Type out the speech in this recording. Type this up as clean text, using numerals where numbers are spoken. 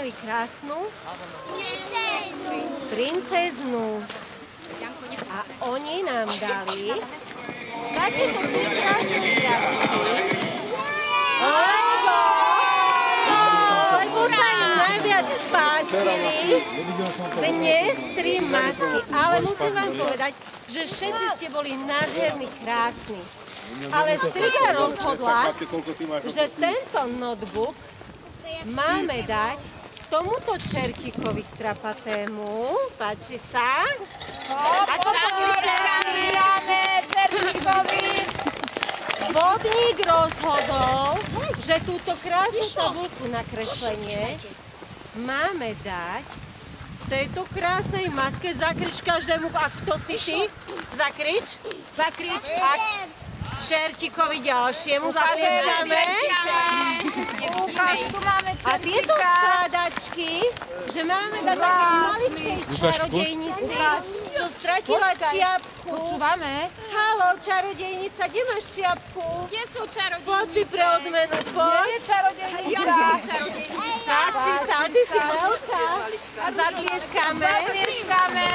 dali krásnu princeznu. A oni nám dali takéto tri krásne hračky, lebo sa im najviac páčili dnes tri masky. Ale musím vám povedať, že všetci ste boli nádherní, krásni. Ale striga rozhodla, že tento notebook máme dať tomuto čertíkovi strapatému. Páči sa? A dáme čertíkovi. Vodník rozhodol, že túto krásnu tabulku na kreslenie máme dať tejto krásnej maske. Zakrič každému, a kto si ty? Zakrič. Zakrič. Čertíkovi ďalšiemu zatlieskame. Ukáž, tu máme čertíka. A tieto skladačky, že máme dať také maličkej čarodejnici, čo stratila čiapku. Počúvame. Haló, čarodejnica, kde máš čiapku? Kde sú čarodejnice? Poď si pre odmenu, poď. Je čarodejnica. Ja som čarodejnica. Páči sa, ty si veľká. Zatlieskame. Zatlieskame.